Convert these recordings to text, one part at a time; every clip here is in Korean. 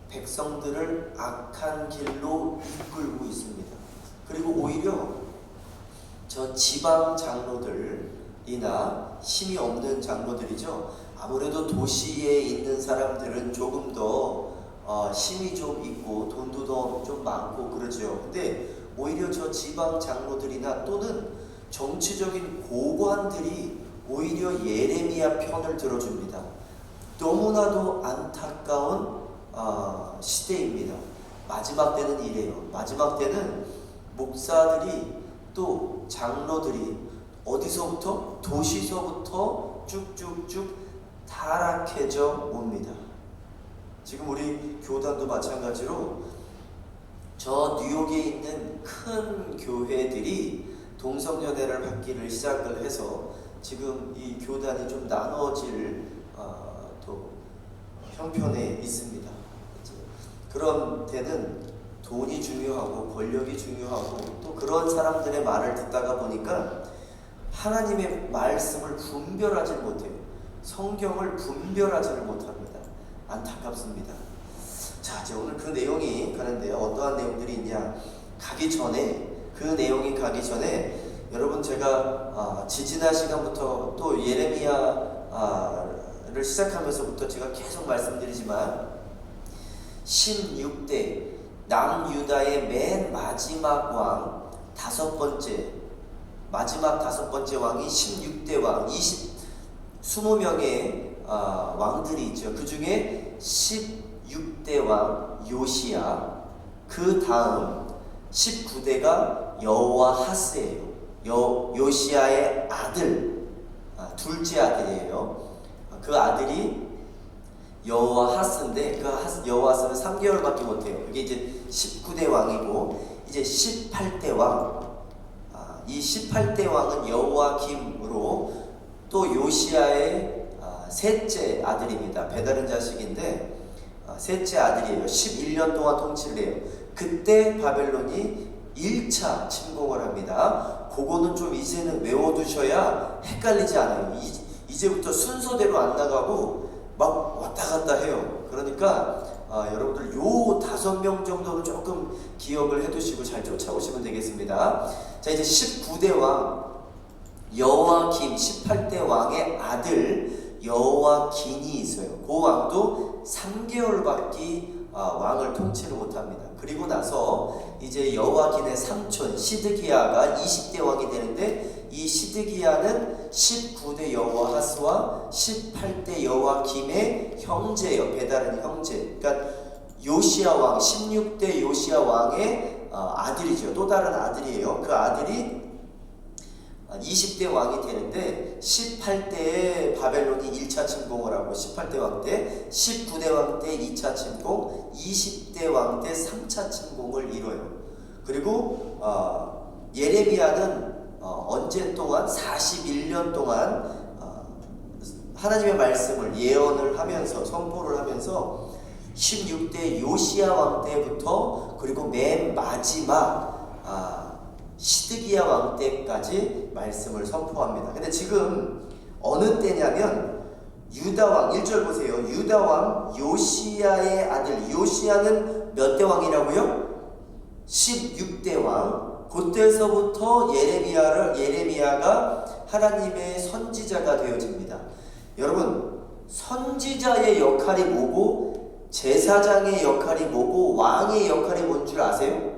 백성들을 악한 길로 이끌고 있습니다. 그리고 오히려 저 지방 장로들이나 힘이 없는 장로들이죠. 아무래도 도시에 있는 사람들은 조금 더 힘이 좀 있고 돈도 더 좀 많고 그러죠. 근데 오히려 저 지방 장로들이나 또는 정치적인 고관들이 오히려 예레미야 편을 들어줍니다. 너무나도 안타까운 시대입니다. 마지막 때는 이래요. 마지막 때는 목사들이 또 장로들이 어디서부터? 도시서부터 쭉쭉쭉 타락해져 옵니다. 지금 우리 교단도 마찬가지로 저 뉴욕에 있는 큰 교회들이 동성연애를 받기를 시작을 해서 지금 이 교단이 좀 나눠질 또 형편에 있습니다. 그런 데는 돈이 중요하고 권력이 중요하고 또 그런 사람들의 말을 듣다가 보니까 하나님의 말씀을 분별하지 못해요. 성경을 분별하지를 못합니다. 안타깝습니다. 자, 이제 오늘 그 내용이 가는데요. 어떠한 내용들이 있냐? 그 내용이 가기 전에 여러분 제가 지지난 시간부터 또 예레미야를 시작하면서부터 제가 계속 말씀드리지만 16대 남유다의 맨 마지막 왕 마지막 다섯 번째 왕이 16대 왕 20명의 왕들이 있죠. 그 중에 16대 왕 요시야, 그 다음 19대가 여호와하스예요. 요시야의 아들, 둘째 아들이에요. 그 아들이 여호와하스인데 그 여호와하스는 3개월밖에 못해요. 그게 이제 19대 왕이고 이제 18대 왕. 이 18대 왕은 여호와김으로 또 요시야의 셋째 아들입니다. 배다른 자식인데 셋째 아들이에요. 11년 동안 통치를 해요. 그때 바벨론이 1차 침공을 합니다. 그거는 좀 이제는 외워두셔야 헷갈리지 않아요. 이제부터 순서대로 안 나가고 막 왔다 갔다 해요. 그러니까 여러분들 요 5명 정도는 조금 기억을 해두시고 잘 쫓아오시면 되겠습니다. 자, 이제 19대 왕 여호와김, 18대 왕의 아들 여호와긴이 있어요. 그 왕도 3개월밖에 왕을 통치를 못합니다. 그리고 나서 이제 여호와긴의 삼촌 시드기야가 20대 왕이 되는데 이 시드기야는 19대 여호와하스와 18대 여호와김의 형제예요. 배다른 형제. 그러니까 요시야 왕, 16대 요시야 왕의 아들이죠. 또 다른 아들이에요. 그 아들이 20대 왕이 되는데 18대에 바벨론이 1차 침공을 하고 18대 왕 때, 19대 왕 때 2차 침공, 20대 왕 때 3차 침공을 이뤄요. 그리고 예레미야는 언제 동안 41년 동안 하나님의 말씀을 예언을 하면서 선포를 하면서 16대 요시야 왕 때부터 그리고 맨 마지막 시드기야 왕 때까지 말씀을 선포합니다. 근데 지금 어느 때냐면 유다 왕 1절 보세요. 유다 왕 요시야의 아들 요시야는 몇 대 왕이라고요? 16대 왕. 그때서부터 예레미야가 하나님의 선지자가 되어집니다. 여러분, 선지자의 역할이 뭐고 제사장의 역할이 뭐고 왕의 역할이 뭔 줄 아세요?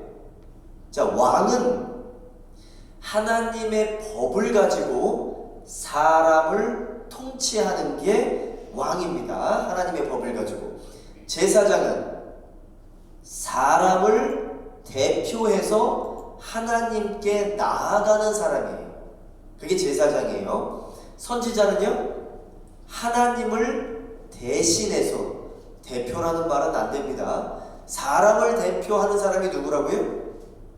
자, 왕은 하나님의 법을 가지고 사람을 통치하는 게 왕입니다. 하나님의 법을 가지고. 제사장은 사람을 대표해서 하나님께 나아가는 사람이에요. 그게 제사장이에요. 선지자는요, 하나님을 대신해서, 대표라는 말은 안 됩니다. 사람을 대표하는 사람이 누구라고요?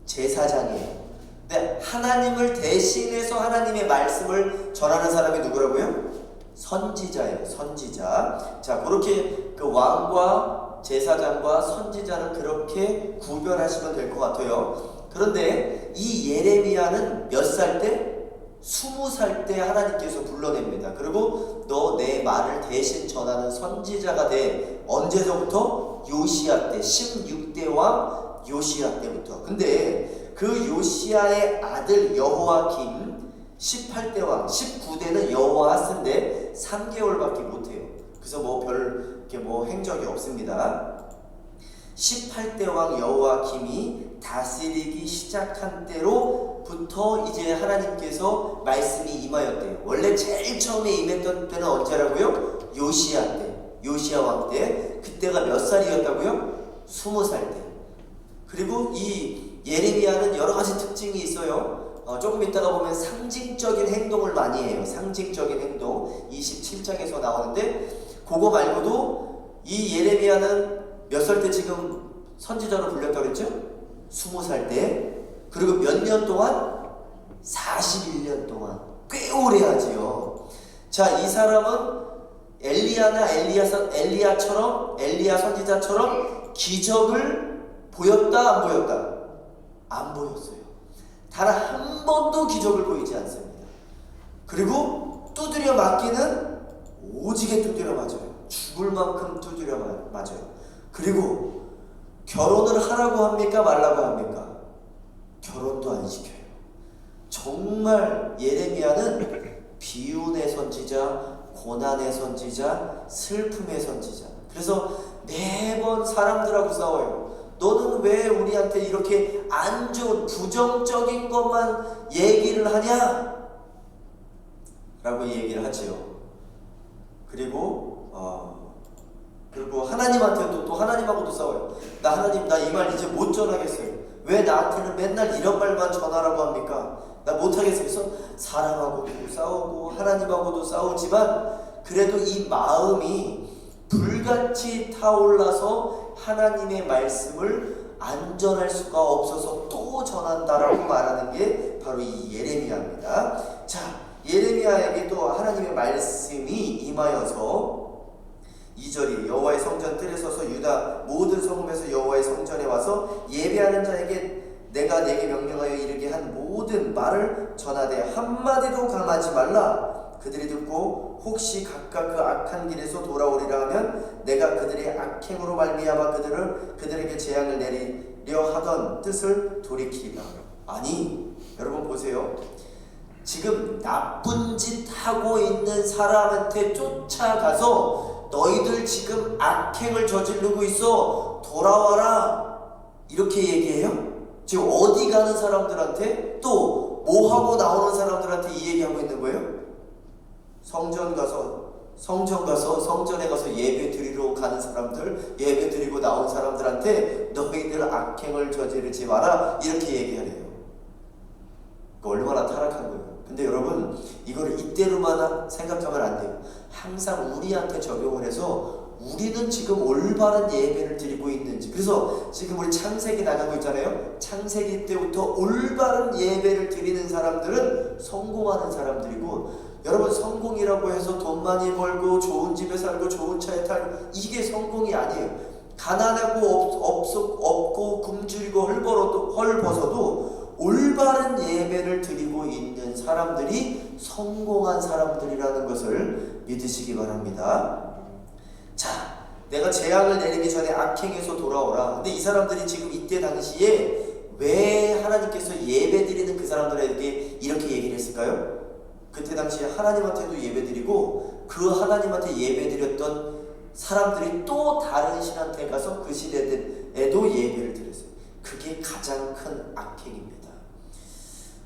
제사장이에요. 근데 하나님을 대신해서 하나님의 말씀을 전하는 사람이 누구라고요? 선지자예요. 선지자. 자, 그렇게 그 왕과 제사장과 선지자는 그렇게 구별하시면 될 것 같아요. 그런데 이 예레미야는 몇 살 때? 20살 때 하나님께서 불러냅니다. 그리고 너 내 말을 대신 전하는 선지자가 돼. 언제서부터? 요시야 때, 16대 왕 요시야 때부터. 근데 그 요시야의 아들 여호야김 18대 왕, 19대는 여호아스인데 3개월밖에 못해요. 그래서 이렇게 행적이 없습니다. 18대 왕 여호야김이 다스리기 시작한 때로부터 이제 하나님께서 말씀이 임하였대요. 원래 제일 처음에 임했던 때는 언제라고요? 요시야 때, 요시야 왕 때. 그때가 몇 살이었다고요? 20살 때. 그리고 이 예레미야는 여러 가지 특징이 있어요. 조금 있다가 보면 상징적인 행동을 많이 해요. 상징적인 행동 27장에서 나오는데, 그거 말고도 이 예레미야는 몇 살 때 지금 선지자로 불렸다고 그랬죠? 20살 때. 그리고 몇 년 동안? 41년 동안. 꽤 오래 하지요. 자, 이 사람은 엘리야나 엘리야처럼, 엘리야 선지자처럼 기적을 보였다, 안 보였다? 안 보였어요. 단 한 번도 기적을 보이지 않습니다. 그리고 두드려 맞기는 오지게 두드려 맞아요. 죽을 만큼 두드려 맞아요. 그리고 결혼을 하라고 합니까? 말라고 합니까? 결혼도 안 시켜요. 정말 예레미야는 비운의 선지자, 고난의 선지자, 슬픔의 선지자. 그래서 매번 사람들하고 싸워요. 너는 왜 우리한테 이렇게 안 좋은 부정적인 것만 얘기를 하냐? 라고 얘기를 하지요. 그리고 하나님한테도 또 하나님하고도 싸워요. 하나님, 나 이 말 이제 못 전하겠어요. 왜 나한테는 맨날 이런 말만 전하라고 합니까? 나 못하겠어요. 그래서 사람하고도 싸우고 하나님하고도 싸우지만 그래도 이 마음이 불같이 타올라서 하나님의 말씀을 안 전할 수가 없어서 또 전한다라고 말하는 게 바로 이 예레미야입니다. 자, 예레미야에게 또 하나님의 말씀이 임하여서 2절이 여호와의 성전 뜰에 서서 유다 모든 성읍에서 여호와의 성전에 와서 예배하는 자에게 내가 내게 명령하여 이르게 한 모든 말을 전하되 한마디도 감하지 말라. 그들이 듣고 혹시 각각 그 악한 길에서 돌아오리라 하면 내가 그들의 악행으로 말미암아 그들에게 재앙을 내리려 하던 뜻을 돌이키리라. 아니, 여러분 보세요. 지금 나쁜 짓 하고 있는 사람한테 쫓아가서 너희들 지금 악행을 저지르고 있어, 돌아와라, 이렇게 얘기해요? 지금 어디 가는 사람들한테, 또 뭐 하고 나오는 사람들한테 이 얘기하고 있는 거예요? 성전에 가서 성전에 가서 예배 드리러 가는 사람들, 예배 드리고 나온 사람들한테 너희들 악행을 저지르지 마라, 이렇게 얘기하래요. 얼마나 타락한 거예요. 근데 여러분, 이거를 이때로만 생각하면 안 돼요. 항상 우리한테 적용을 해서 우리는 지금 올바른 예배를 드리고 있는지. 그래서 지금 우리 창세기 나가고 있잖아요. 창세기 때부터 올바른 예배를 드리는 사람들은 성공하는 사람들이고, 여러분, 성공이라고 해서 돈 많이 벌고 좋은 집에 살고 좋은 차에 타고 이게 성공이 아니에요. 가난하고 없고 굶주리고 헐벗어도 올바른 예배를 드리고 있는 사람들이 성공한 사람들이라는 것을 믿으시기 바랍니다. 자, 내가 재앙을 내리기 전에 악행에서 돌아오라. 근데 이 사람들이 지금 이때 당시에 왜 하나님께서 예배 드리는 그 사람들에게 이렇게 얘기를 했을까요? 그때 당시에 하나님한테도 예배 드리고 그 하나님한테 예배 드렸던 사람들이 또 다른 신한테 가서 그 신에도 예배를 드렸어요. 그게 가장 큰 악행입니다.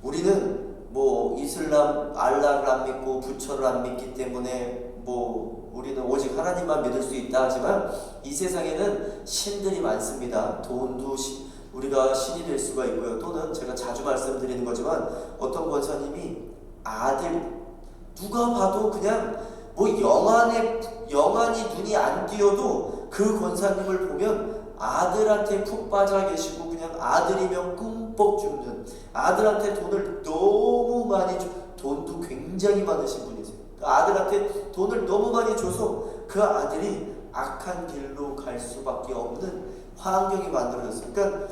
우리는 이슬람, 알라를 안 믿고 부처를 안 믿기 때문에 우리는 오직 하나님만 믿을 수 있다 하지만 이 세상에는 신들이 많습니다. 돈도 우리가 신이 될 수가 있고요. 또는 제가 자주 말씀드리는 거지만 어떤 권사님이 아들, 누가 봐도 그냥 영안이 눈이 안 띄어도 그 권사님을 보면 아들한테 푹 빠져 계시고 그냥 아들이면 꿈뻑 죽는, 아들한테 돈을 너무 많이 돈도 굉장히 많으신 분이세요. 그 아들한테 돈을 너무 많이 줘서 그 아들이 악한 길로 갈 수밖에 없는 환경이 만들어졌어요. 그러니까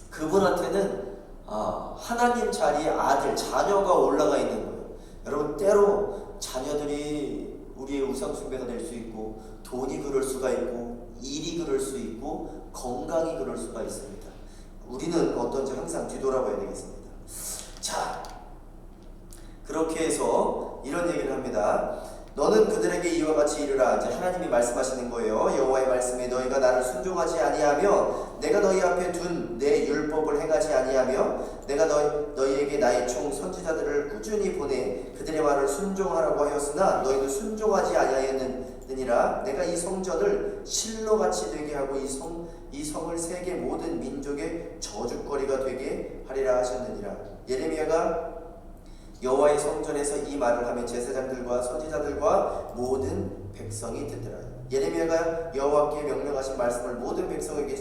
그분한테는 하나님 자리에 자녀가 올라가 있는 거예요. 여러분, 때로 자녀들이 우리의 우상숭배가 될 수 있고 돈이 그럴 수가 있고 일이 그럴 수 있고 건강이 그럴 수가 있습니다. 우리는 어떤지 항상 뒤돌아봐야 되겠습니다. 자, 그렇게 해서 이런 얘기를 합니다. 너는 그들에게 이와 같이 이르라. 이제 하나님이 말씀하시는 거예요. 여호와의 말씀에 너희가 나를 순종하지 아니하며 내가 너희 앞에 둔 내 율법을 행하지 아니하며 내가 너희에게 나의 종 선지자들을 꾸준히 보내 그들의 말을 순종하라고 하였으나 너희는 순종하지 아니하였느니라. 내가 이 성전을 실로같이 되게 하고 이 성을 세계 모든 민족의 저주거리가 되게 하리라 하셨느니라. 예레미야가 여호와의 성전에서 이 말을 하며 제사장들과 선지자들과 모든 백성이 듣더라. 예레미야가 여호와께 명령하신 말씀을 모든 백성에게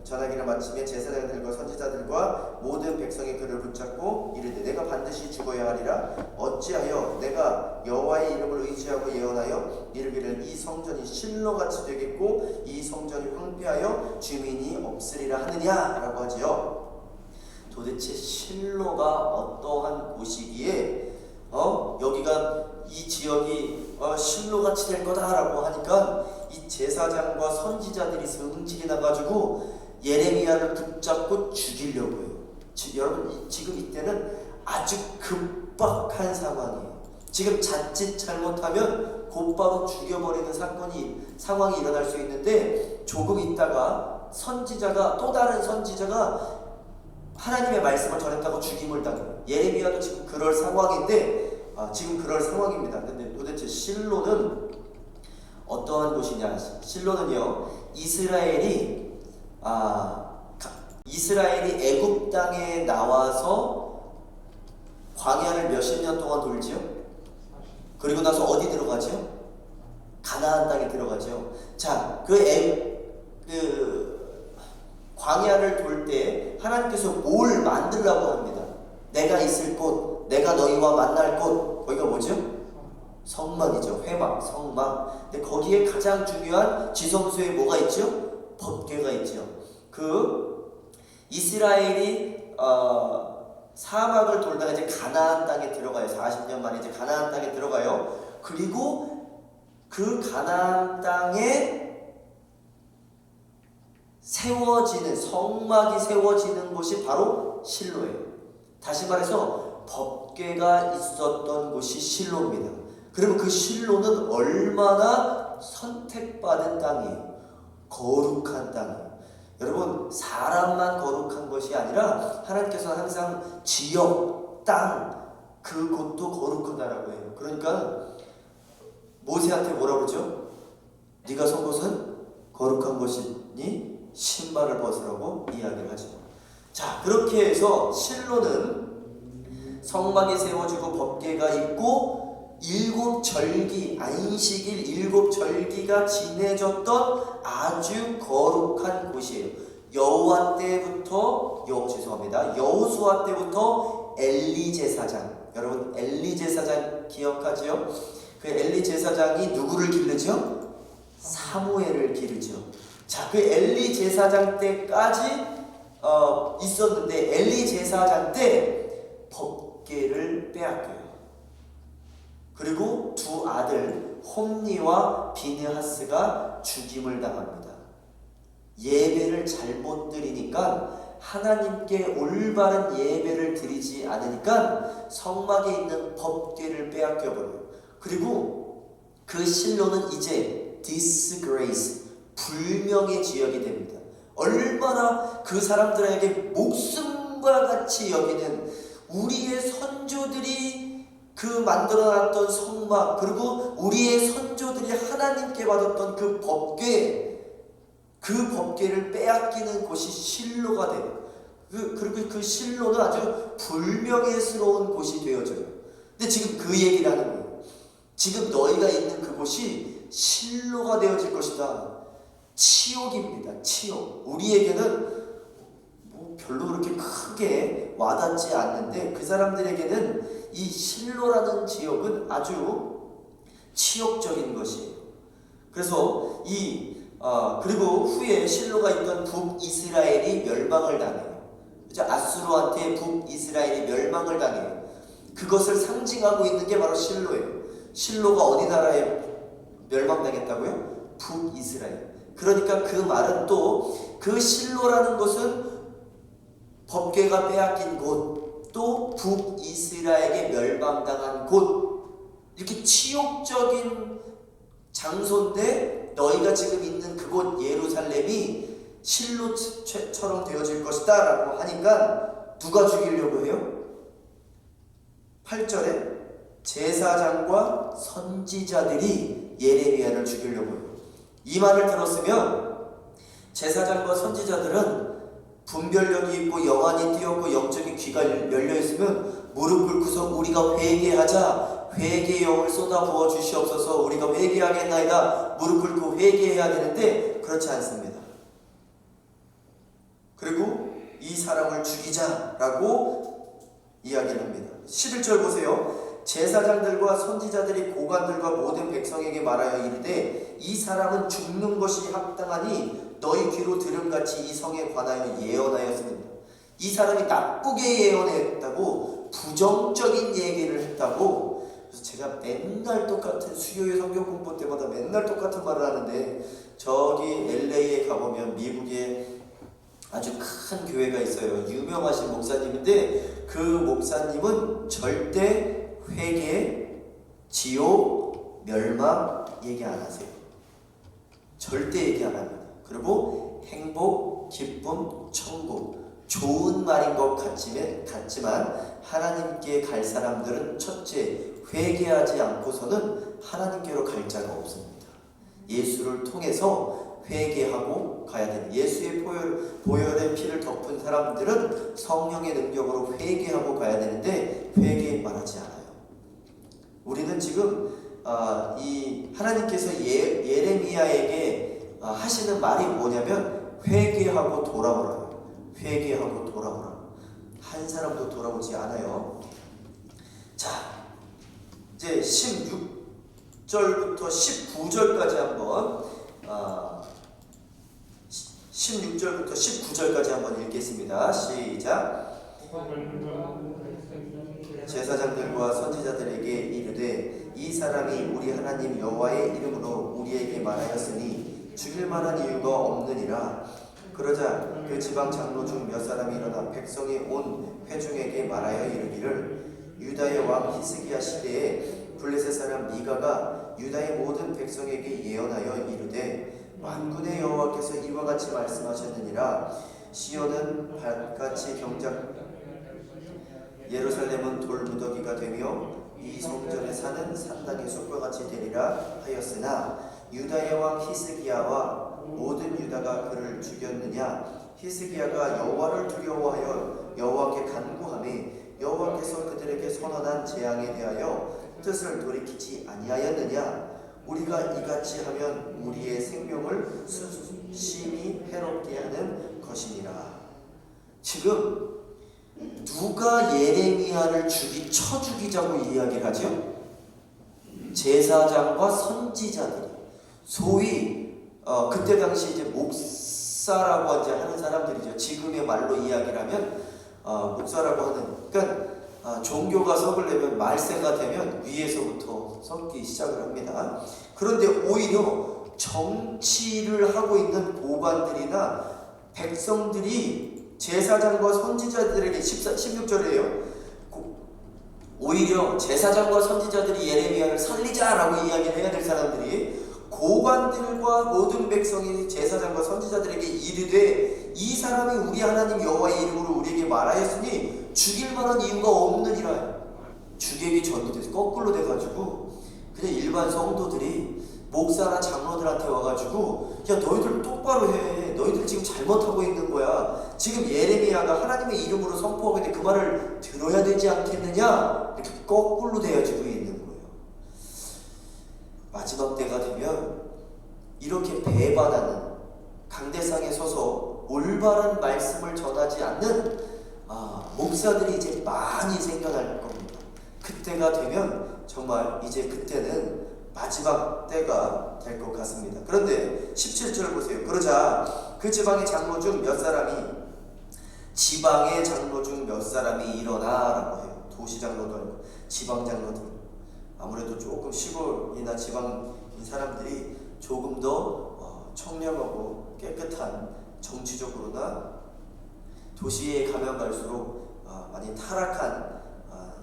전하기를 마치며 제사장들과 선지자들과 모든 백성이 그를 붙잡고 이르되 내가 반드시 죽어야 하리라. 어찌하여 내가 여호와의 이름을 의지하고 예언하여 이르기를 이 성전이 실로같이 되겠고 이 성전이 황폐하여 주민이 없으리라 하느냐라고 하지요. 도대체 실로가 어떠한 곳이기에 여기가 이 지역이 실로같이 될 거다라고 하니까 이 제사장과 선지자들이 성질이 나가지고 예레미야를 붙잡고 죽이려고요. 여러분 지금 이때는 아주 급박한 상황이에요. 지금 자칫 잘못하면 곧바로 죽여버리는 상황이 일어날 수 있는데 조금 있다가 또 다른 선지자가 하나님의 말씀을 전했다고 죽임을 당해요. 예레미야도 지금 그럴 상황인데 지금 그럴 상황입니다. 근데 도대체 실로는 어떠한 곳이냐? 실로는요, 이스라엘이 애굽 땅에 나와서 광야를 몇십 년 동안 돌지요. 그리고 나서 어디 들어가죠? 가나안 땅에 들어가죠. 자, 광야를 돌 때 하나님께서 뭘 만들라고 합니다. 내가 있을 곳, 내가 너희와 만날 곳, 거기가 뭐죠? 성막이죠. 회막, 성막. 근데 거기에 가장 중요한 지성소에 뭐가 있죠? 법궤가 있죠. 이스라엘이 사막을 돌다가 이제 가나안 땅에 들어가요. 40년 만에 이제 가나안 땅에 들어가요. 그리고 그 가나안 땅에 성막이 세워지는 곳이 바로 실로예요. 다시 말해서 법궤가 있었던 곳이 실로입니다. 그리고 그 실로는 얼마나 선택받은 땅이에요. 거룩한 땅이에요. 여러분, 사람만 거룩한 것이 아니라 하나님께서는 항상 지역, 땅, 그곳도 거룩하다라고 해요. 그러니까 모세한테 뭐라 그러죠? 네가 선 곳은 거룩한 것이니 신발을 벗으라고 이야기를 하죠. 자, 그렇게 해서 실로는 성막이 세워지고 법궤가 있고 안식일 7절기가 지내졌던 아주 거룩한 곳이에요. 여호수아 때부터 엘리 제사장, 여러분 엘리 제사장 기억하죠? 그 엘리 제사장이 누구를 기르죠? 사무엘을 기르죠. 자, 그 엘리 제사장 때까지 있었는데 엘리 제사장 때 법궤를 빼앗겨요. 그리고 두 아들 홈니와 비느하스가 죽임을 당합니다. 예배를 잘못 드리니까, 하나님께 올바른 예배를 드리지 않으니까 성막에 있는 법궤를 빼앗겨 버려요. 그리고 그 실로는 이제 disgrace, 불명의 지역이 됩니다. 얼마나 그 사람들에게 목숨과 같이 여기는 우리의 선조들이 만들어놨던 성막, 그리고 우리의 선조들이 하나님께 받았던 그 법궤를 빼앗기는 곳이 실로가 돼요. 그리고 그 실로는 아주 불명예스러운 곳이 되어져요. 근데 지금 그 얘기를 하는 거예요. 지금 너희가 있는 그곳이 실로가 되어질 것이다. 치욕입니다. 치욕. 우리에게는 별로 그렇게 크게 와닿지 않는데 그 사람들에게는 이 실로라는 지역은 아주 치욕적인 것이에요. 그래서 그리고 후에 실로가 있던 북이스라엘이 멸망을 당해요. 아수르한테 북이스라엘이 멸망을 당해요. 그것을 상징하고 있는 게 바로 실로예요. 실로가 어디 나라에 멸망당했다고요? 북이스라엘. 그러니까 그 말은 또 그 실로라는 곳은 법궤가 빼앗긴 곳, 또 북이스라엘에게 멸망당한 곳, 이렇게 치욕적인 장소인데 너희가 지금 있는 그곳 예루살렘이 실로처럼 되어질 것이다 라고 하니까 누가 죽이려고 해요? 8절에 제사장과 선지자들이 예레미야를 죽이려고 해요. 이 말을 들었으면 제사장과 선지자들은 분별력이 있고 영안이 띄었고 영적인 귀가 열려있으면 무릎 꿇고서 우리가 회개하자, 회개의 영을 쏟아부어 주시옵소서, 우리가 회개하겠나이다 무릎 꿇고 회개해야 되는데 그렇지 않습니다. 그리고 이 사람을 죽이자라고 이야기를 합니다. 11절 보세요. 제사장들과 선지자들이 고관들과 모든 백성에게 말하여 이르되 이 사람은 죽는 것이 합당하니 너희 귀로 들음같이 이 성에 관하여 예언하였습니다. 이 사람이 나쁘게 예언했다고, 부정적인 얘기를 했다고. 그래서 제가 맨날 똑같은 수요일 성경 공부 때마다 맨날 똑같은 말을 하는데, 저기 LA에 가보면 미국에 아주 큰 교회가 있어요. 유명하신 목사님인데 그 목사님은 절대 회개, 지옥, 멸망 얘기 안 하세요. 절대 얘기 안 합니다. 그리고 행복, 기쁨, 천국, 좋은 말인 것 같지만 하나님께 갈 사람들은 첫째, 회개하지 않고서는 하나님께로 갈 자가 없습니다. 예수를 통해서 회개하고 가야 됩니다. 예수의 보혈의 피를 덮은 사람들은 성령의 능력으로 회개하고 가야 되는데 회개 말하지 않아요. 우리는 지금 이 하나님께서 예레미야에게 하시는 말이 뭐냐면 회개하고 돌아오라. 회개하고 돌아오라. 한 사람도 돌아오지 않아요. 자, 이제 16절부터 19절까지 한번 16절부터 19절까지 한번 읽겠습니다. 시작. 제사장들과 선지자들에게 이르되 이 사람이 우리 하나님 여호와의 이름으로 우리에게 말하였으니 죽일 만한 이유가 없느니라. 그러자 그 지방 장로 중 몇 사람이 일어나 백성이 온 회중에게 말하여 이르기를 유다의 왕 히스기야 시대에 블레셋 사람 미가가 유다의 모든 백성에게 예언하여 이르되 만군의 여호와께서 이와 같이 말씀하셨느니라. 시온은 밭같이 경작, 예루살렘은 돌무더기가 되며 이 성전에 사는 산당의 숲과 같이 되리라 하였으나 유다의 왕 히스기야와 모든 유다가 그를 죽였느냐. 히스기야가 여호와를 두려워하여 여호와께 간구하매 여호와께서 그들에게 선언한 재앙에 대하여 뜻을 돌이키지 아니하였느냐. 우리가 이같이 하면 우리의 생명을 수심히 해롭게 하는 것이니라. 지금 누가 예레미야를 쳐 죽이자고 이야기를 하죠? 제사장과 선지자들이, 소위 그때 당시 이제 목사라고 이제 하는 사람들이죠. 지금의 말로 이야기를 하면 목사라고 하는, 그러니까 종교가 섞으려면 말세가 되면 위에서부터 섞기 시작을 합니다. 그런데 오히려 정치를 하고 있는 고관들이나 백성들이 제사장과 선지자들에게 16절이에요. 오히려 제사장과 선지자들이 예레미야를 살리자라고 이야기를 해야 될 사람들이 고관들과 모든 백성이 제사장과 선지자들에게 이르되 이 사람이 우리 하나님 여호와의 이름으로 우리에게 말하였으니 죽일 만한 이유가 없느니라. 죽이기 전도 거꾸로 돼가지고 그냥 일반 성도들이 목사나 장로들한테 와가지고 야 너희들 똑바로 해. 너희들 지금 잘못하고 있는 거야. 지금 예레미야가 하나님의 이름으로 선포하고 있는데 그 말을 들어야 되지 않겠느냐. 이렇게 거꾸로 되어지고 있는 거예요. 마지막 때가 되면 이렇게 배반하는, 강대상에 서서 올바른 말씀을 전하지 않는 목사들이 이제 많이 생겨날 겁니다. 그때가 되면 정말 이제 그때는 마지막 때가 될 것 같습니다. 그런데 17절 보세요. 그러자 그 지방의 장로 중 몇 사람이 일어나라고 해요. 도시 장로도 아니고 지방 장로들. 아무래도 조금 시골이나 지방인 사람들이 조금 더 청렴하고 깨끗한, 정치적으로나 도시에 가면 갈수록 많이 타락한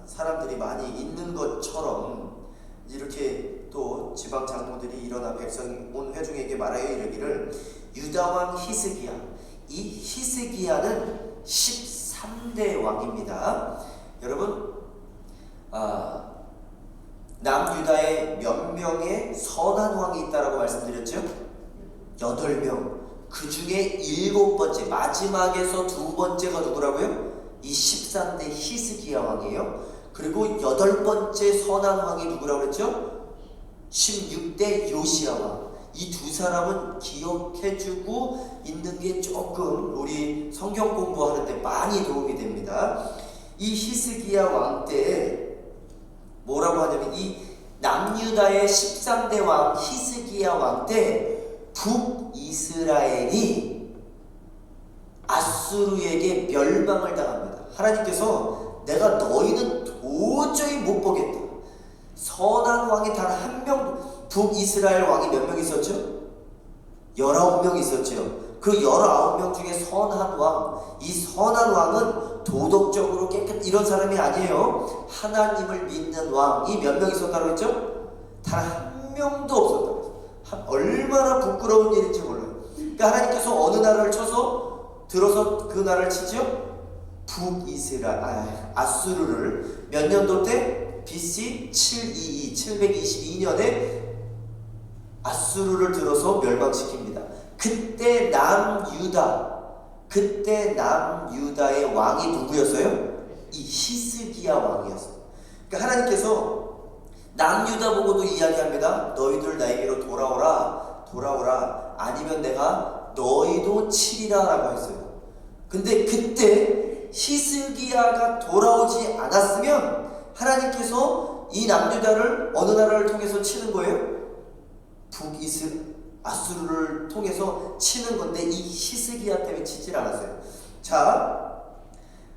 사람들이 많이 있는 것처럼 이렇게 또 지방 장로들이 일어나 백성 온 회중에게 말하여 이르기를 유다왕 히스기야, 이 히스기야는 13대 왕입니다. 여러분 남유다에 몇 명의 선한 왕이 있다라고 말씀드렸죠? 8명. 그 중에 7번째, 마지막에서 2번째가 누구라고요? 이 13대 히스기야 왕이에요. 그리고 8번째 선한 왕이 누구라고 그랬죠? 16대 요시야 왕. 이 두 사람은 기억해주고 있는 게 조금 우리 성경 공부하는데 많이 도움이 됩니다. 이 히스기야 왕 때 뭐라고 하냐면 이 남유다의 13대 왕 히스기야 왕 때 북이스라엘이 아수르에게 멸망을 당합니다. 하나님께서 내가 너희는 도저히 못 보겠다. 선한 왕이 단 한 명, 북이스라엘 왕이 몇 명 있었죠? 19명 있었죠. 그 19명 중에 선한 왕, 이 선한 왕은 도덕적으로 이런 사람이 아니에요. 하나님을 믿는 왕이 몇 명 있었다고 했죠? 단 한 명도 없었다고 했어요. 얼마나 부끄러운 일인지 몰라요. 그러니까 하나님께서 어느 나라를 들어서 그 나라를 치죠? 아수르를 몇 년도 때? BC 722년에 아수르를 들어서 멸망시킵니다. 그때 남유다의 왕이 누구였어요? 이 히스기야 왕이었어요. 그러니까 하나님께서 남유다 보고도 이야기합니다. 너희들 나에게로 돌아오라. 아니면 내가 너희도 치리라 라고 했어요. 근데 그때 히스기야가 돌아오지 않았으면 하나님께서 이 남유다를 어느 나라를 통해서 치는 거예요? 아수르를 통해서 치는 건데 이 히스기야 때문에 치질 않았어요. 자,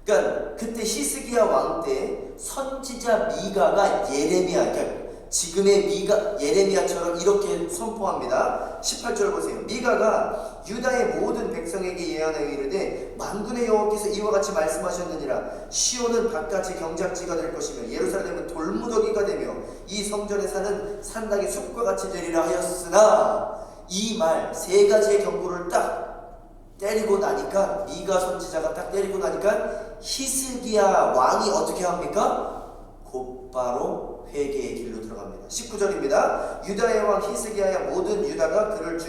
그러니까 그때 히스기야 왕 때 선지자 미가가 예레미야, 그러니까 지금의 예레미야처럼 이렇게 선포합니다. 18절 보세요. 미가가 유다의 모든 백성에게 예언하여 이르되 만군의 여호와께서 이와 같이 말씀하셨느니라. 시온은 바깥의 경작지가 될 것이며 예루살렘은 돌무더기가 되며 이 성전에 사는 산당이 숲과 같이 되리라 하였으나, 이 말 세 가지의 경고를 딱 때리고 나니까, 미가 선지자가 딱 때리고 나니까 히스기야 왕이 어떻게 합니까? 곧바로 회개의 길로 들어갑니다. 19절입니다. 유다의 왕 히스기야야 모든 유다가 그를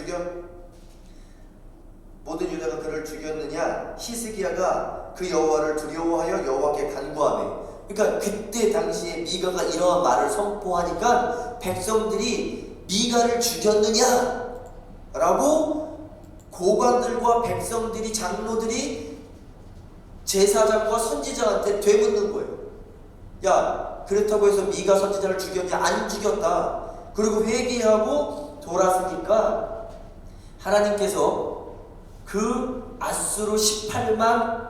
죽였느냐? 히스기야가 그 여호와를 두려워하여 여호와께 간구하며. 그러니까 그때 당시에 미가가 이러한 말을 선포하니까 백성들이 미가를 죽였느냐? 라고 고관들과 백성들이, 장로들이 제사장과 선지자한테 되묻는 거예요. 야, 그렇다고 해서 미가 선지자를 죽였냐? 안 죽였다. 그리고 회개하고 돌았으니까 하나님께서 그 아수르 18만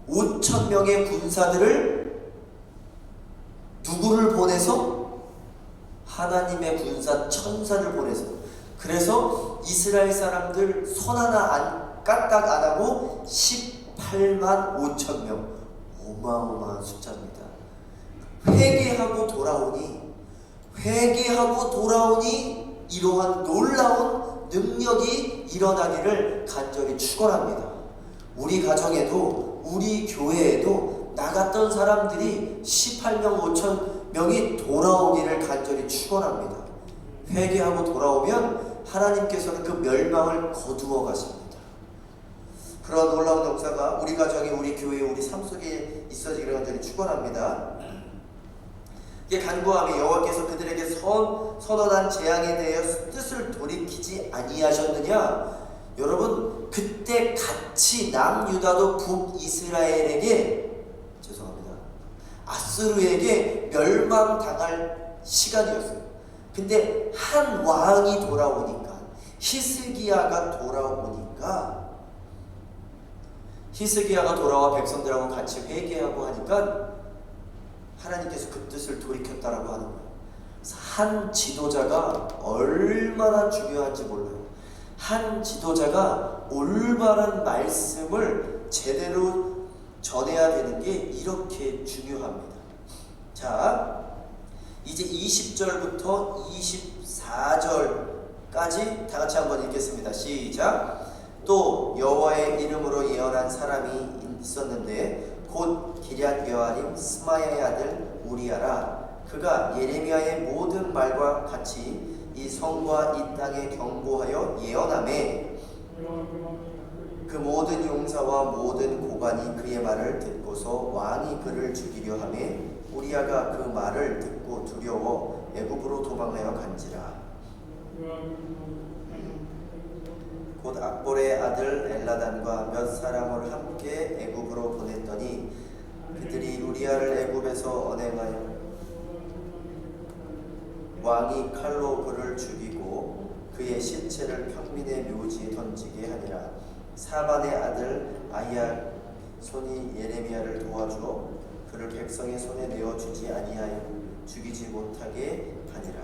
5천 명의 군사들을 누구를 보내서? 하나님의 군사 천사를 보내서. 그래서 이스라엘 사람들 손 하나 까딱 안 하고 18만 5천 명. 어마어마한 숫자입니다. 회개하고 돌아오니 이러한 놀라운 능력이 일어나기를 간절히 축원합니다. 우리 가정에도 우리 교회에도 나갔던 사람들이 18명 5천 명이 돌아오기를 간절히 축원합니다. 회개하고 돌아오면 하나님께서는 그 멸망을 거두어 가십니다. 그런 놀라운 역사가 우리 가정에, 우리 교회, 우리 삶 속에 있어지기를 간절히 축원합니다. 이게 간구하며 여호와께서 그들에게 선언한 재앙에 대하여 뜻을 돌이키지 아니하셨느냐? 여러분, 그때 같이 남유다도 북이스라엘에게, 아수르에게 멸망당할 시간이었어요. 근데 한 왕이 돌아오니까, 히스기야가 돌아와 백성들하고 같이 회개하고 하니까 하나님께서 그 뜻을 돌이켰다라고 하는 거예요. 한 지도자가 얼마나 중요한지 몰라요. 한 지도자가 올바른 말씀을 제대로 전해야 되는 게 이렇게 중요합니다. 자, 이제 20절부터 24절까지 다 같이 한번 읽겠습니다. 시작. 또 여호와의 이름으로 예언한 사람이 있었는데 곧 기럇 여아림 스마야의 아들 우리야라. 그가 예레미야의 모든 말과 같이 이 성과 이 땅에 경고하여 예언하매 그 모든 용사와 모든 고관이 그의 말을 듣고서 왕이 그를 죽이려 하매 우리야가 그 말을 듣고 두려워 애굽으로 도망하여 간지라. 곧 악볼의 아들 엘라단과 몇 사람을 함께 애굽으로 보냈더니 그들이 우리야를 애굽에서 언행하여 왕이 칼로 그를 죽이고 그의 시체를 평민의 묘지에 던지게 하니라. 사반의 아들 아히야 손이 예레미야를 도와주어 그를 백성의 손에 내어주지 아니하여 죽이지 못하게 하니라.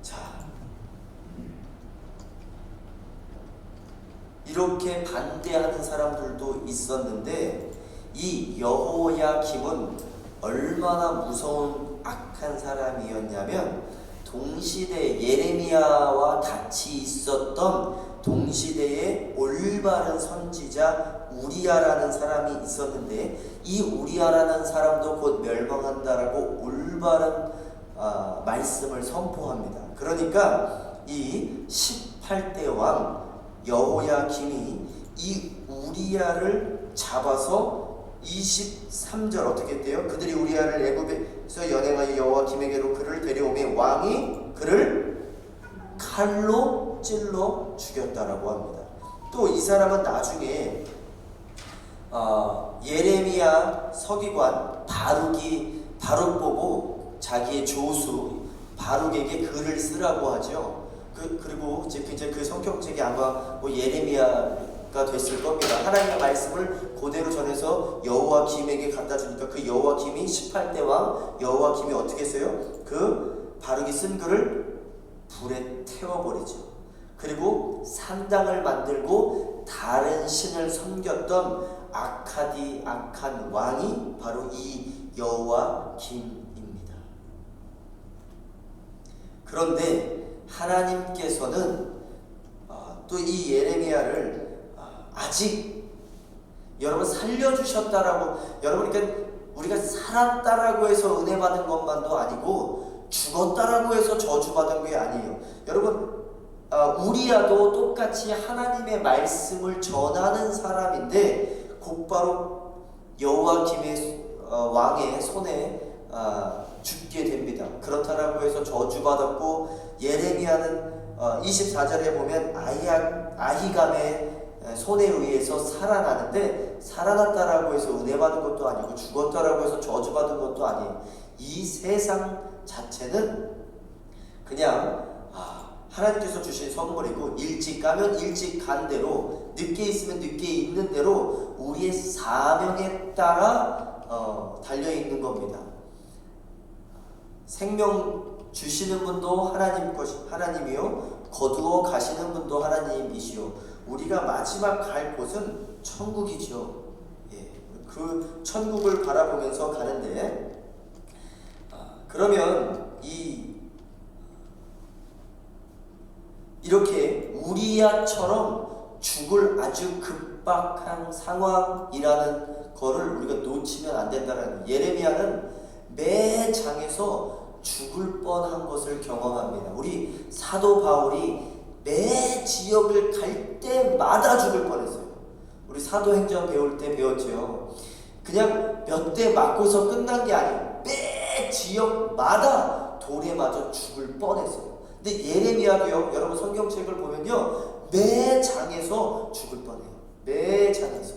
자, 이렇게 반대하는 사람들도 있었는데 이 여호야김은 얼마나 무서운 악한 사람이었냐면 동시대 예레미야와 같이 있었던 동시대의 올바른 선지자 우리야라는 사람이 있었는데 이 우리야라는 사람도 곧 멸망한다라고 올바른 말씀을 선포합니다. 그러니까 이 18대 왕 여호야김이 이 우리야를 잡아서 23절 어떻게 했대요? 그들이 우리야를 애굽에서 연행하여 여호야김에게로 그를 데려오매 왕이 그를 칼로 찔러 죽였다라고 합니다. 또 이 사람은 나중에 예레미야 서기관 바룩 보고 자기의 조수 바룩에게 글을 쓰라고 하죠. 그리고 이제 그 성경책이 아마 예레미야가 됐을 겁니다. 하나님의 말씀을 그대로 전해서 여호야김에게 갖다 주니까 그 여호야김이 18대 왕 여호야김이 어떻게 했어요? 그 바룩이 쓴 글을 불에 태워버리죠. 그리고 산당을 만들고 다른 신을 섬겼던 악한 왕이 바로 이 여호야김입니다. 그런데 하나님께서는 또 이 예레미야를 아직 여러분 살려주셨다라고, 여러분 그러니까 우리가 살았다라고 해서 은혜 받은 것만도 아니고 죽었다라고 해서 저주받은 게 아니에요. 여러분 우리야도 똑같이 하나님의 말씀을 전하는 사람인데 곧바로 여호야김의 왕의 손에 죽게 됩니다. 그렇다라고 해서 저주받았고, 예레미야는 24절에 보면 아히감의 손에 의해서 살아나는데 살아났다라고 해서 은혜 받은 것도 아니고 죽었다라고 해서 저주받은 것도 아니에요. 이 세상 자체는 그냥 하나님께서 주신 선물이고, 일찍 가면 일찍 간 대로, 늦게 있으면 늦게 있는 대로 우리의 사명에 따라 달려있는 겁니다. 생명 주시는 분도 하나님이요, 거두어 가시는 분도 하나님이시요, 우리가 마지막 갈 곳은 천국이죠. 그 천국을 바라보면서 가는데, 그러면 이렇게 우리야처럼 죽을 아주 급박한 상황이라는 거를 우리가 놓치면 안 된다는 거예요. 예레미야는 매 장에서 죽을 뻔한 것을 경험합니다. 우리 사도 바울이 매 지역을 갈 때마다 죽을 뻔했어요. 우리 사도행전 배울 때 배웠죠. 그냥 몇 대 맞고서 끝난 게 아니에요. 매 지역마다 돌에 맞아 죽을 뻔했어요. 근데 예레미야도요, 여러분 성경책을 보면요, 매 장에서 죽을 뻔해요. 매 장에서.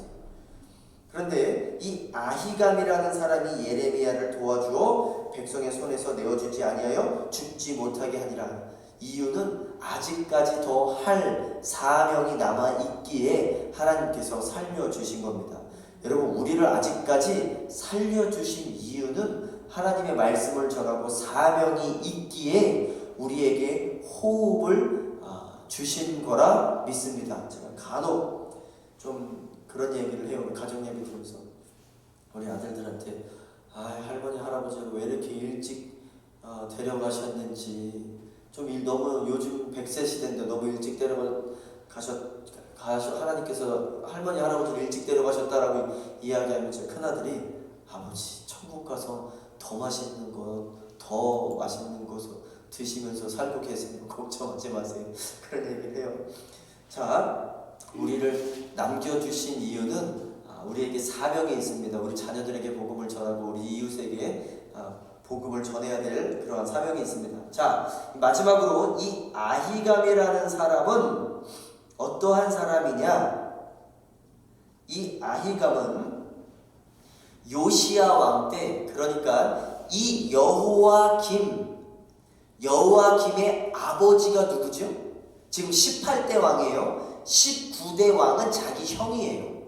그런데 이 아히감이라는 사람이 예레미야를 도와주어 백성의 손에서 내어주지 아니하여 죽지 못하게 하니라. 이유는 아직까지 더 할 사명이 남아 있기에 하나님께서 살려주신 겁니다. 여러분, 우리를 아직까지 살려주신 이유는 하나님의 말씀을 전하고 사명이 있기에 우리에게 우리에게 호흡을 주신 거라 믿습니다. 제가 간혹 좀 그런 얘기를 해요. 가정 예배 들으면서 우리 아들들한테 할머니 할아버지가 왜 이렇게 일찍 데려가셨는지 좀 너무 요즘 100세 시대인데 너무 일찍 하나님께서 할머니 할아버지를 일찍 데려가셨다라고 이야기하면 제 큰아들이 아버지 천국 가서 더 맛있는 것 드시면서 살고 계세요. 걱정하지 마세요. 그런 얘기를 해요. 자, 우리를 남겨주신 이유는 우리에게 사명이 있습니다. 우리 자녀들에게 복음을 전하고 우리 이웃에게 복음을 전해야 될 그러한 사명이 있습니다. 자, 마지막으로 이 아히감이라는 사람은 어떠한 사람이냐? 이 아히감은 요시야 왕 때, 그러니까 이 여호와김의 아버지가 누구죠? 지금 18대 왕이에요. 19대 왕은 자기 형이에요.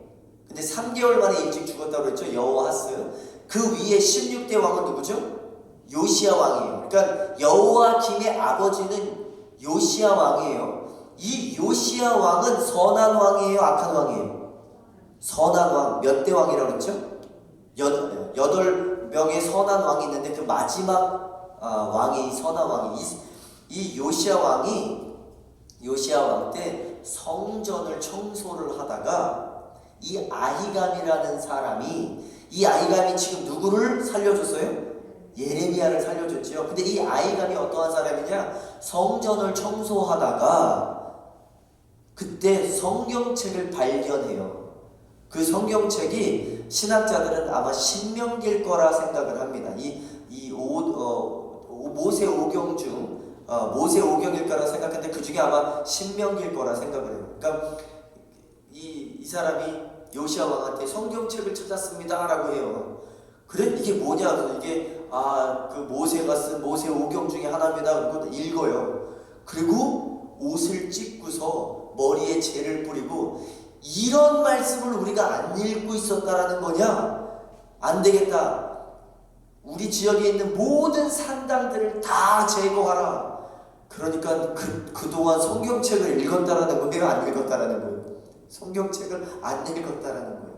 근데 3개월 만에 일찍 죽었다고 그랬죠. 여호아하스. 그 위에 16대 왕은 누구죠? 요시야 왕이에요. 그러니까 여호와김의 아버지는 요시야 왕이에요. 이 요시야 왕은 선한 왕이에요, 악한 왕이에요? 선한 왕. 몇 대 왕이라고 그랬죠? 8명의 선한 왕이 있는데 그 마지막 왕이 선한 왕이 이 요시야 왕이 요시야 왕 때 성전을 청소를 하다가 이 아히감이라는 사람이 지금 누구를 살려줬어요? 예레미야를 살려줬지요. 근데 이 아히감이 어떠한 사람이냐? 성전을 청소하다가 그때 성경책을 발견해요. 그 성경책이 신학자들은 아마 신명기일 거라 생각을 합니다. 모세 오경 중 모세 오경일 거라 생각했는데 그 중에 아마 신명기일 거라 생각을 해요. 그러니까 이 사람이 요시야 왕한테 성경책을 찾았습니다라고 해요. 그래 이게 뭐냐? 그래서 이게 그 모세가 쓴 모세 오경 중에 하나입니다. 그거 읽어요. 그리고 옷을 찢고서 머리에 재를 뿌리고 이런 말씀을 우리가 안 읽고 있었다라는 거냐? 안 되겠다. 우리 지역에 있는 모든 산당들을 다 제거하라. 그러니까 그동안 성경책을 읽었다라는 거예요? 안 읽었다라는 거예요? 성경책을 안 읽었다라는 거예요.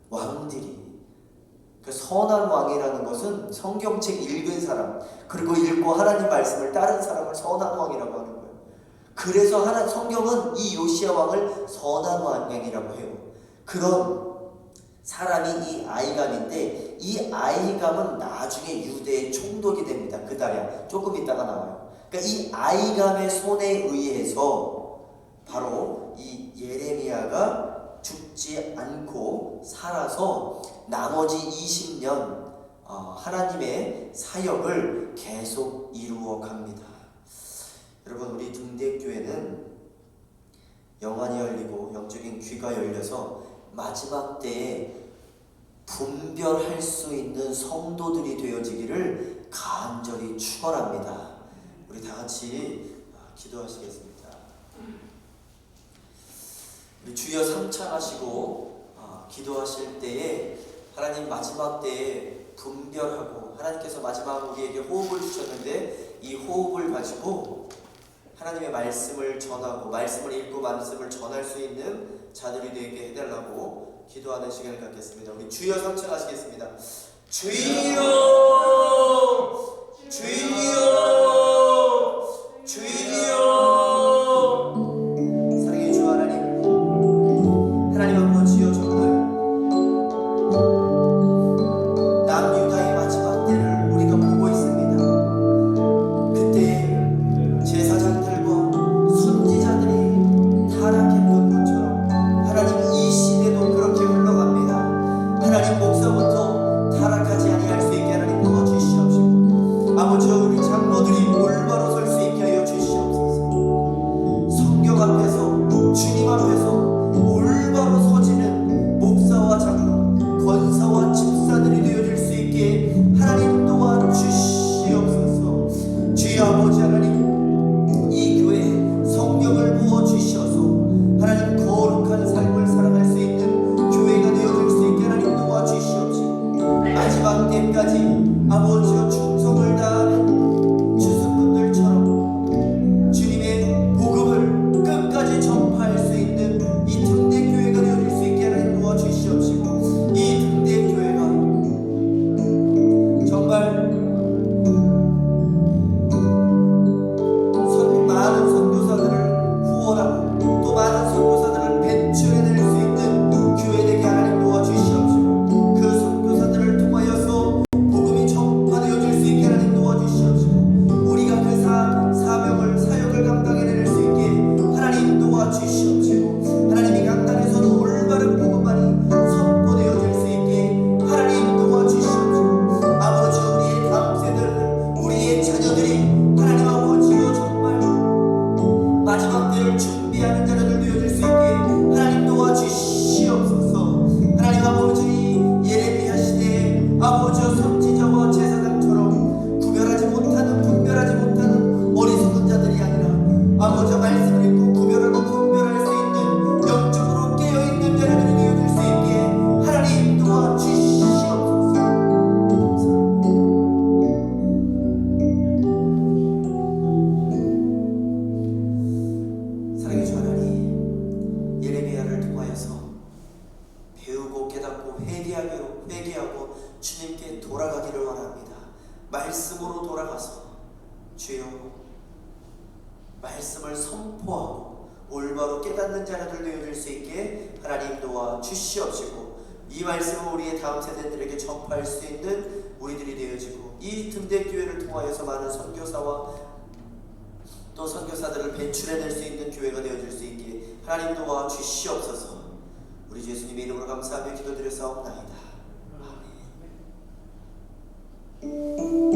왕들이. 그 선한 왕이라는 것은 성경책 읽은 사람, 그리고 읽고 하나님 말씀을 따른 사람을 선한 왕이라고 하는 거예요. 그래서 성경은 이 요시야 왕을 선한 왕이라고 해요. 그런 사람이 이 아히감인데 이 아히감은 나중에 유대의 총독이 됩니다. 그다야 조금 있다가 나와요. 그러니까 이 아히감의 손에 의해서 바로 이 예레미야가 죽지 않고 살아서 나머지 20년 하나님의 사역을 계속 이루어 갑니다. 여러분, 우리 등대교회는 영안이 열리고 영적인 귀가 열려서 마지막 때에 분별할 수 있는 성도들이 되어지기를 간절히 축원합니다. 우리 다 같이 기도하시겠습니다. 우리 주여 삼창하시고 기도하실 때에 하나님 마지막 때에 분별하고 하나님께서 마지막 우리에게 호흡을 주셨는데 이 호흡을 가지고 하나님의 말씀을 전하고 말씀을 읽고 말씀을 전할 수 있는 자들이 되게 해달라고 기도하는 시간을 갖겠습니다. 우리 주여 삼창하시겠습니다. 주여 주여 주여. 사랑의 주 하나님, 하나님 아버지여, 정말 남유다의 마지막 때를 우리가 보고 있습니다. 그때 제사장들과 선지자들이 타락했던 것처럼 하나님 이 시대도 그렇게 흘러갑니다. 하나님 목사부터 타락하지 아니할 수 있게 하나님 도와주시옵시고, 아버지여 우리 장로들이 도와주시옵시고 하나님이 각 땅에서도 올바른 복음만이 선포되어질 수 있게 하나님 도와주시옵시고 아버지 우리의 다음 세대들 우리의 자녀들이 하나님 아버지여 정말 마지막 때를 준비하는 자녀들 되어질 수 있게 하나님 도와주시옵소서. 하나님 아버지 예레미야 시대에 아버지여 선지자와 제사장처럼 분별하지 못하는 어리석은 자들이 아니라 아버지여 말씀을 읽고 구별하고 분별할 수 있는 영적으로 깨어있는 자녀들이 되어질 수 있게 하나님 도와주시옵소서. 사랑의 주 하나님, 예레미야를 통하여서 배우고 깨닫고 회개하고 주님께 돌아가기를 원합니다. 말씀으로 돌아가서 주여 말씀을 선포하고 올바로 깨닫는 자녀들 되어질 수 있게 하나님 도와주시옵시고 이 말씀을 우리의 다음 세대들에게 전파할 수 있는 우리들이 되어지고 이 등대교회를 통하여서 많은 선교사와 또 선교사들을 배출해낼 수 있는 교회가 되어질 수 있게 하나님 도와주시옵소서. 우리 주 예수님의 이름으로 감사하며 기도드려 사옵나이다. 아멘.